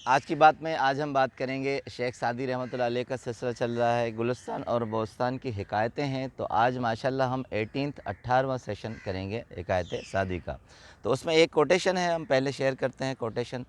آج کی بات میں آج ہم بات کریں گے شیخ سعدی رحمۃ اللہ علیہ کا سلسلہ چل رہا ہے، گلستان اور بوستان کی حکایتیں ہیں۔ تو آج ماشاءاللہ ہم 18واں سیشن کریں گے حکایت سعدی کا۔ تو اس میں ایک کوٹیشن ہے، ہم پہلے شیئر کرتے ہیں کوٹیشن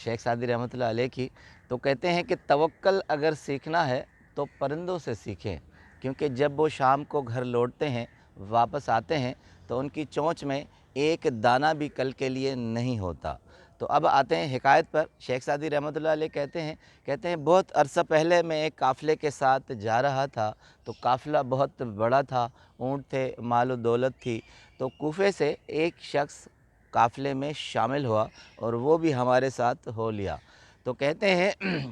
شیخ سعدی رحمۃ اللہ علیہ کی۔ تو کہتے ہیں کہ توکل اگر سیکھنا ہے تو پرندوں سے سیکھیں، کیونکہ جب وہ شام کو گھر لوٹتے ہیں، واپس آتے ہیں تو ان کی چونچ میں ایک دانہ بھی کل کے لیے نہیں ہوتا۔ تو اب آتے ہیں حکایت پر۔ شیخ سعدی رحمۃ اللہ علیہ کہتے ہیں بہت عرصہ پہلے میں ایک قافلے کے ساتھ جا رہا تھا، تو قافلہ بہت بڑا تھا، اونٹ تھے، مال و دولت تھی۔ تو کوفے سے ایک شخص قافلے میں شامل ہوا اور وہ بھی ہمارے ساتھ ہو لیا۔ تو کہتے ہیں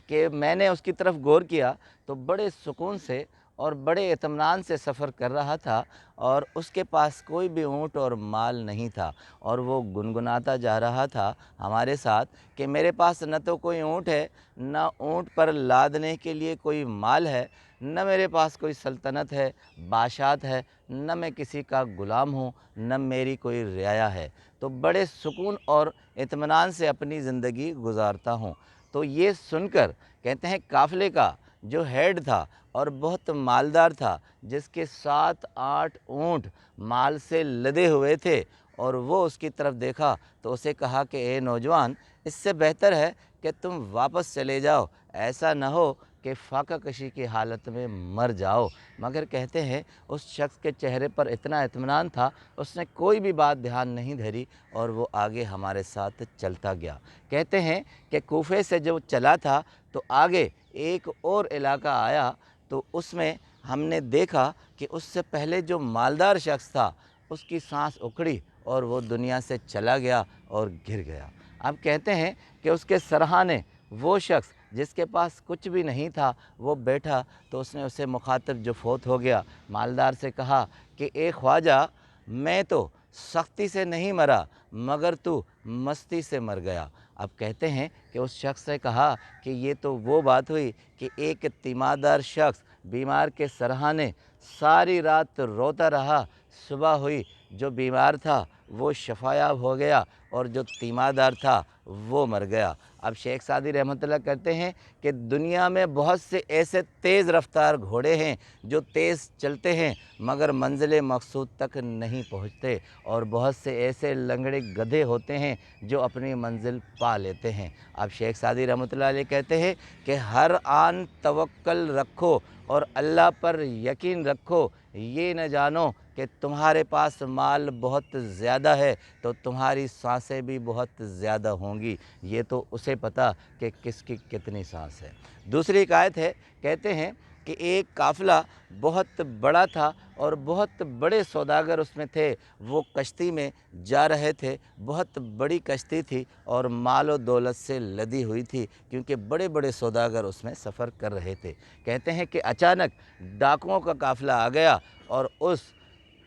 کہ میں نے اس کی طرف غور کیا تو بڑے سکون سے اور بڑے اطمینان سے سفر کر رہا تھا، اور اس کے پاس کوئی بھی اونٹ اور مال نہیں تھا، اور وہ گنگناتا جا رہا تھا ہمارے ساتھ کہ میرے پاس نہ تو کوئی اونٹ ہے، نہ اونٹ پر لادنے کے لیے کوئی مال ہے، نہ میرے پاس کوئی سلطنت ہے، بادشاہت ہے، نہ میں کسی کا غلام ہوں، نہ میری کوئی رعایا ہے۔ تو بڑے سکون اور اطمینان سے اپنی زندگی گزارتا ہوں۔ تو یہ سن کر کہتے ہیں قافلے کا جو ہیڈ تھا اور بہت مالدار تھا، جس کے 7-8 اونٹ مال سے لدے ہوئے تھے، اور وہ اس کی طرف دیکھا تو اسے کہا کہ اے نوجوان، اس سے بہتر ہے کہ تم واپس چلے جاؤ، ایسا نہ ہو کہ فاقہ کشی کی حالت میں مر جاؤ۔ مگر کہتے ہیں اس شخص کے چہرے پر اتنا اطمینان تھا، اس نے کوئی بھی بات دھیان نہیں دھری، اور وہ آگے ہمارے ساتھ چلتا گیا۔ کہتے ہیں کہ کوفے سے جو چلا تھا تو آگے ایک اور علاقہ آیا، تو اس میں ہم نے دیکھا کہ اس سے پہلے جو مالدار شخص تھا اس کی سانس اکھڑی اور وہ دنیا سے چلا گیا اور گر گیا۔ اب کہتے ہیں کہ اس کے سرہانے وہ شخص جس کے پاس کچھ بھی نہیں تھا وہ بیٹھا، تو اس نے اسے مخاطب جو فوت ہو گیا مالدار سے کہا کہ اے خواجہ، میں تو سختی سے نہیں مرا مگر تو مستی سے مر گیا۔ اب کہتے ہیں کہ اس شخص نے کہا کہ یہ تو وہ بات ہوئی کہ ایک تیماردار شخص بیمار کے سرہانے ساری رات روتا رہا، صبح ہوئی، جو بیمار تھا وہ شفایاب ہو گیا اور جو تیماردار تھا وہ مر گیا۔ اب شیخ سعدی رحمۃ اللہ کہتے ہیں کہ دنیا میں بہت سے ایسے تیز رفتار گھوڑے ہیں جو تیز چلتے ہیں مگر منزل مقصود تک نہیں پہنچتے، اور بہت سے ایسے لنگڑے گدھے ہوتے ہیں جو اپنی منزل پا لیتے ہیں۔ اب شیخ سعدی رحمۃ اللہ علیہ کہتے ہیں کہ ہر آن توکل رکھو اور اللہ پر یقین رکھو، یہ نہ جانو کہ تمہارے پاس مال بہت زیادہ ہے تو تمہاری سانسیں بھی بہت زیادہ ہوں گی، یہ تو اسے پتہ کہ کس کی کتنی سانس ہے۔ دوسری حکایت ہے، کہتے ہیں کہ ایک قافلہ بہت بڑا تھا اور بہت بڑے سوداگر اس میں تھے، وہ کشتی میں جا رہے تھے، بہت بڑی کشتی تھی اور مال و دولت سے لدی ہوئی تھی، کیونکہ بڑے بڑے سوداگر اس میں سفر کر رہے تھے۔ کہتے ہیں کہ اچانک ڈاکوؤں کا قافلہ آ گیا اور اس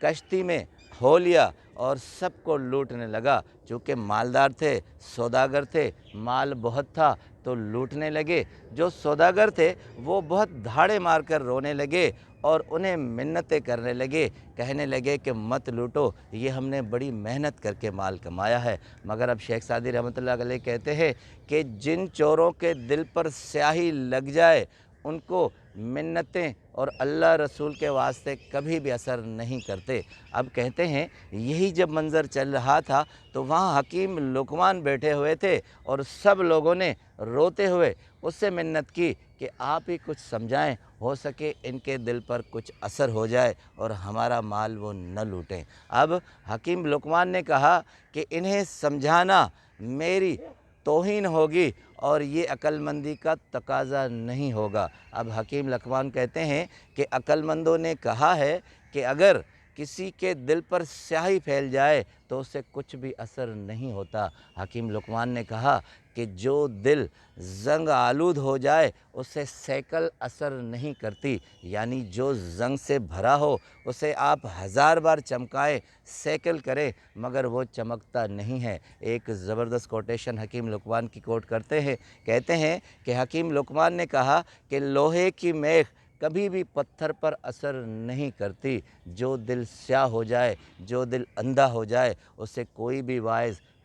کشتی میں ہو لیا اور سب کو لوٹنے لگا۔ چونکہ مالدار تھے، سوداگر تھے، مال بہت تھا تو لوٹنے لگے۔ جو سوداگر تھے وہ بہت دھاڑے مار کر رونے لگے اور انہیں منتیں کرنے لگے، کہنے لگے کہ مت لوٹو، یہ ہم نے بڑی محنت کر کے مال کمایا ہے۔ مگر اب شیخ سعدی رحمۃ اللہ علیہ کہتے ہیں کہ جن چوروں کے دل پر سیاہی لگ جائے ان کو منتیں اور اللہ رسول کے واسطے کبھی بھی اثر نہیں کرتے۔ اب کہتے ہیں یہی جب منظر چل رہا تھا تو وہاں حکیم لقمان بیٹھے ہوئے تھے، اور سب لوگوں نے روتے ہوئے اس سے منت کی کہ آپ ہی کچھ سمجھائیں، ہو سکے ان کے دل پر کچھ اثر ہو جائے اور ہمارا مال وہ نہ لوٹیں۔ اب حکیم لقمان نے کہا کہ انہیں سمجھانا میری توہین ہوگی اور یہ عقل مندی کا تقاضا نہیں ہوگا۔ اب حکیم لقمان کہتے ہیں کہ عقل مندوں نے کہا ہے کہ اگر کسی کے دل پر سیاہی پھیل جائے تو اسے کچھ بھی اثر نہیں ہوتا۔ حکیم لقمان نے کہا کہ جو دل زنگ آلود ہو جائے اسے سیکل اثر نہیں کرتی، یعنی جو زنگ سے بھرا ہو اسے آپ 1000 بار چمکائیں، سیکل کریں، مگر وہ چمکتا نہیں ہے۔ ایک زبردست کوٹیشن حکیم لقمان کی کوٹ کرتے ہیں، کہتے ہیں کہ حکیم لقمان نے کہا کہ لوہے کی میخ کبھی بھی پتھر پر اثر نہیں کرتی۔ جو دل سیاہ ہو جائے، جو دل اندھا ہو جائے، اسے کوئی بھی واعظ،